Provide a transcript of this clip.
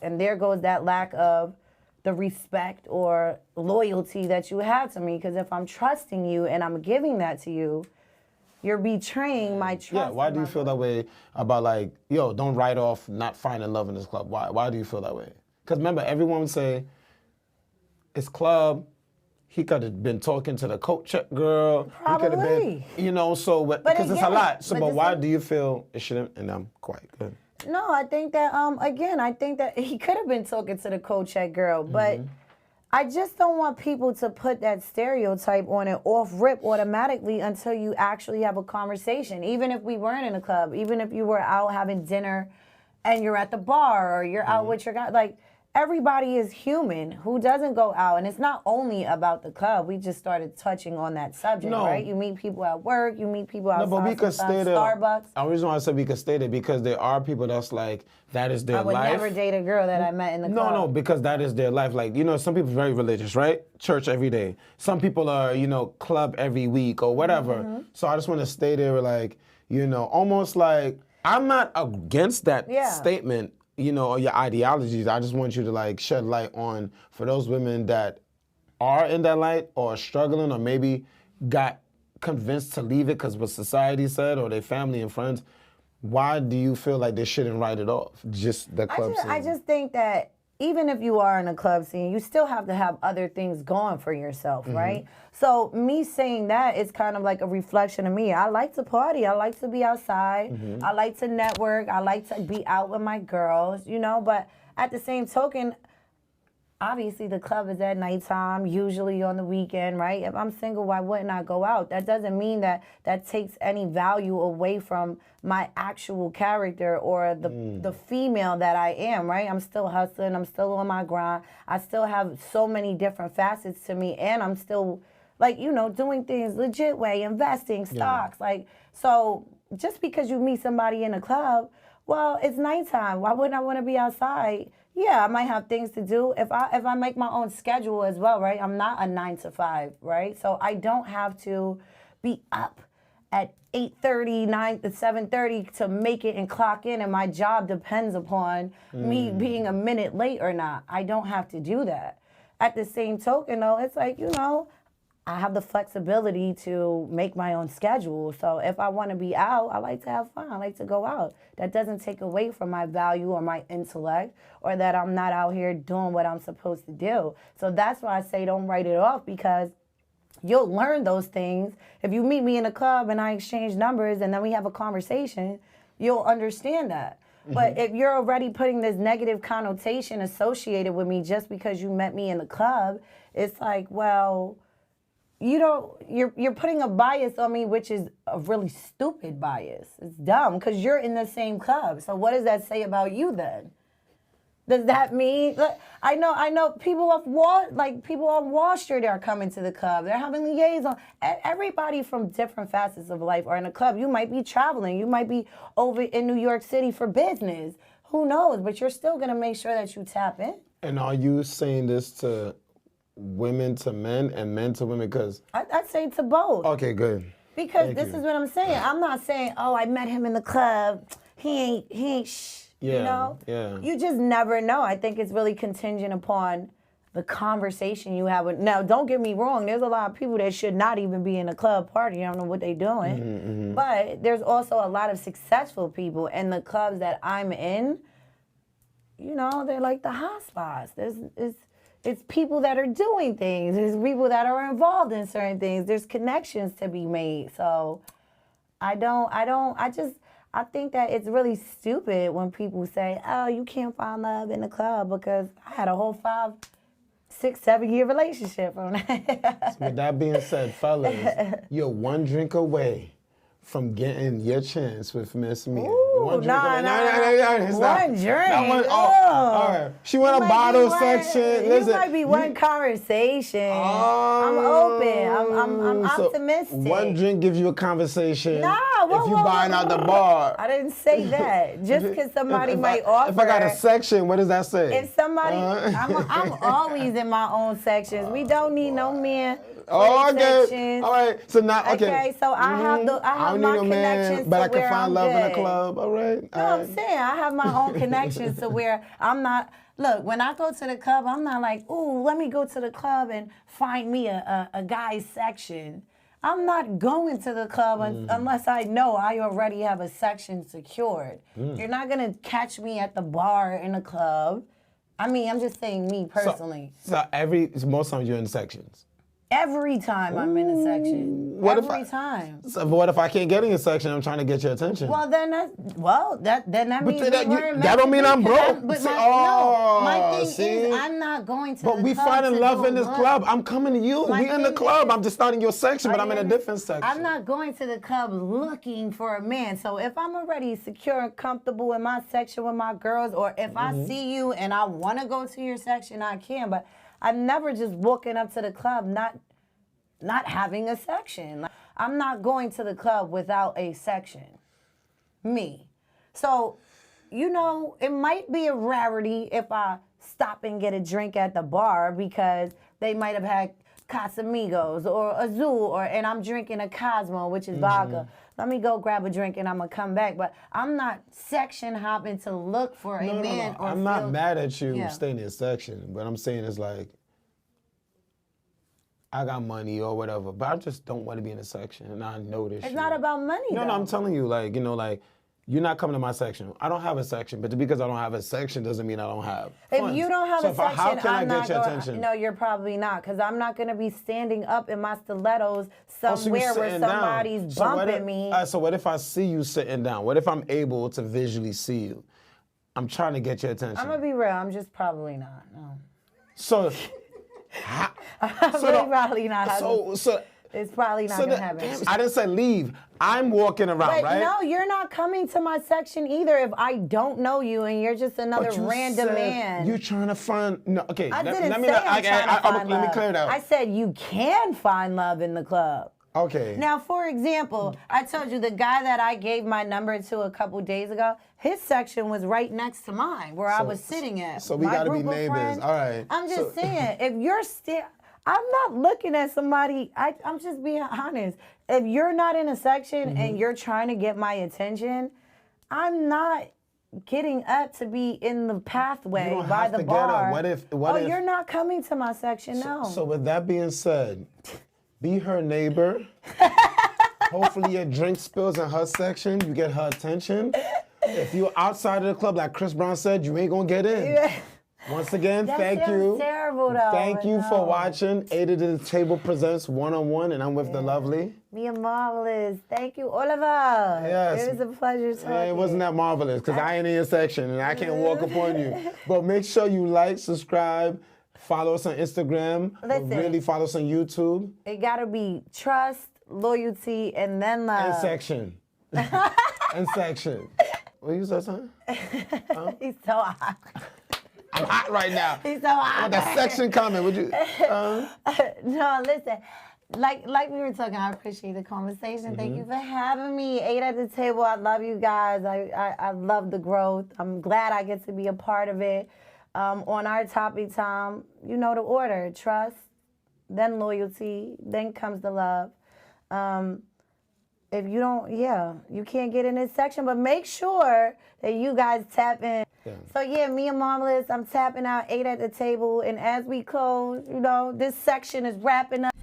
And there goes that lack of the respect or loyalty that you have to me. Because if I'm trusting you and I'm giving that to you, you're betraying my trust. Yeah, why do you feel that way about like, yo, don't write off not finding love in this club? Why do you feel that way? Because remember, everyone would say, it's club, he could have been talking to the coat check girl. Probably. He could have been, you know, so, because it's a lot. So, but why do you feel it shouldn't, and I'm quite good. No, I think that, again, I think that he could have been talking to the coat check girl, but I just don't want people to put that stereotype on it off rip automatically until you actually have a conversation. Even if we weren't in a club, even if you were out having dinner and you're at the bar or you're out with your guy, like, everybody is human who doesn't go out. And it's not only about the club. We just started touching on that subject, right? You meet people at work, you meet people outside, but we could stay there. Starbucks. The reason why I said we could stay there because there are people that's like, that is their life. I would never date a girl that I met in the club. No, because that is their life. Like, you know, some people are very religious, right? Church every day. Some people are, you know, club every week or whatever. So I just want to stay there like, you know, almost like, I'm not against that statement, you know, or your ideologies. I just want you to like shed light on for those women that are in that light or struggling or maybe got convinced to leave it because what society said or their family and friends. Why do you feel like they shouldn't write it off? Just the club scene. I just think that even if you are in a club scene, you still have to have other things going for yourself, right? So me saying that is kind of like a reflection of me. I like to party. I like to be outside. I like to network. I like to be out with my girls, you know, but at the same token, obviously the club is at nighttime, usually on the weekend, right? If I'm single, why wouldn't I go out? That doesn't mean that that takes any value away from my actual character or the female that I am, right? I'm still hustling. I'm still on my grind. I still have so many different facets to me, and I'm still, like, you know, doing things legit way, investing, stocks. Like, so just because you meet somebody in a club, well, it's nighttime. Why wouldn't I want to be outside? Yeah, I might have things to do if I make my own schedule as well, right? I'm not a 9 to 5, right? So I don't have to be up at 8:30, 9 to 7:30 to make it and clock in, and my job depends upon me being a minute late or not. I don't have to do that. At the same token, though, it's like, you know, I have the flexibility to make my own schedule. So if I want to be out, I like to have fun. I like to go out. That doesn't take away from my value or my intellect or that I'm not out here doing what I'm supposed to do. So that's why I say don't write it off, because you'll learn those things. If you meet me in a club and I exchange numbers and then we have a conversation, you'll understand that. But if you're already putting this negative connotation associated with me just because you met me in the club, it's like, well, you're putting a bias on me, which is a really stupid bias. It's dumb because you're in the same club. So what does that say about you then? Does that mean, I know people on Wall Street are coming to the club. They're having liaison. Everybody from different facets of life are in a club. You might be traveling. You might be over in New York City for business. Who knows? But you're still going to make sure that you tap in. And are you saying this to women to men and men to women? Because I'd say to both. Okay, good. Because this is what I'm saying. I'm not saying, oh, I met him in the club. He ain't shh. Yeah, you know? yeah. You just never know. I think it's really contingent upon the conversation you have with. Now, don't get me wrong. There's a lot of people that should not even be in a club party. I don't know what they're doing. But there's also a lot of successful people in the clubs that I'm in. You know, they're like the hot spots. It's people that are doing things. There's people that are involved in certain things. There's connections to be made. So I think that it's really stupid when people say, oh, you can't find love in the club, because I had a whole 5, 6, 7-year relationship from that. So with that being said, fellas, you're one drink away from getting your chance with Miss Mia. Ooh, nah, one drink. All right. She went a bottle section. Listen, you might be one conversation. I'm open. I'm optimistic. One drink gives you a conversation. No, if you buying out the bar. I didn't say that. Just because somebody might offer. If I got a section, what does that say? If somebody, I'm always in my own sections. We don't need no man. Oh, okay. Sections. All right. So now, okay. Okay, so I have my connections but to I can where find I'm love good. in a club. All right. No, I'm saying I have my own connections to where I'm not. Look, when I go to the club, I'm not like, ooh, let me go to the club and find me a guy's section. I'm not going to the club unless I know I already have a section secured. You're not gonna catch me at the bar in a club. I mean, I'm just saying me personally. So most times you're in sections. Every time I'm in a section. Every time. So what if I can't get in your section? I'm trying to get your attention. Well, then that means that don't mean I'm broke. My thing see? is, I'm not going to. But we finding love in this club. I'm coming to you. We in the club. I'm just starting your section, but I'm in a different section. I'm not going to the club looking for a man. So if I'm already secure and comfortable in my section with my girls, or if I see you and I want to go to your section, I can. But I'm never just walking up to the club not having a section. Like, I'm not going to the club without a section. Me. So, it might be a rarity if I stop and get a drink at the bar because they might have had Casamigos or Azul, and I'm drinking a Cosmo, which is vodka. Let me go grab a drink and I'm going to come back. But I'm not section hopping to look for a man. No. I'm not mad at you staying in section. But I'm saying is like, I got money or whatever, but I just don't want to be in a section, and I know this. It's not about money. No, I'm telling you, like, you're not coming to my section. I don't have a section, but because I don't have a section doesn't mean I don't have funds. If you don't have a section, how can I get your going. attention? No, you're probably not, because I'm not going to be standing up in my stilettos somewhere where somebody's bumping me. So what if I see you sitting down? What if I'm able to visually see you? I'm trying to get your attention. I'm gonna be real. I'm just probably not. No. So. Probably not. It's probably not gonna happen. I didn't say leave. I'm walking around, but right? No, you're not coming to my section either if I don't know you and you're just another random man. You're trying to find okay. I didn't say I'm trying to find love. Let me clear it out. I said you can find love in the club. Okay. Now, for example, I told you the guy that I gave my number to a couple days ago, his section was right next to mine, where I was sitting at. So we got to be neighbors. All right. I'm just saying, if you're still, I'm not looking at somebody, I'm just being honest. If you're not in a section and you're trying to get my attention, I'm not getting up to be in the pathway by the bar. What if you're not coming to my section, no. So with that being said, be her neighbor. Hopefully your drink spills in her section. You get her attention. If you're outside of the club, like Chris Brown said, you ain't gonna get in. Yeah. Once again, That thank you. sounds terrible, though. Thank you for watching. A to the Table presents One-on-One, and I'm with the lovely. Me and Marvelous. Thank you, Oliver. Yes. It was a pleasure talking. It wasn't that marvelous, because I ain't in your section, and I can't walk upon you. But make sure you like, subscribe, follow us on Instagram. Listen. Really follow us on YouTube. It gotta be trust, loyalty, and then love. And section. And section. What you said, son? He's so hot. I'm hot right now. He's so hot. With that section coming, would you? No, listen. Like we were talking, I appreciate the conversation. Thank you for having me. 8 at the table. I love you guys. I love the growth. I'm glad I get to be a part of it. On our topic time, you know the order. Trust, then loyalty, then comes the love. If you don't, you can't get in this section, but make sure that you guys tap in. Yeah. So me and Marvelous, I'm tapping out 8 at the table, and as we close, this section is wrapping up.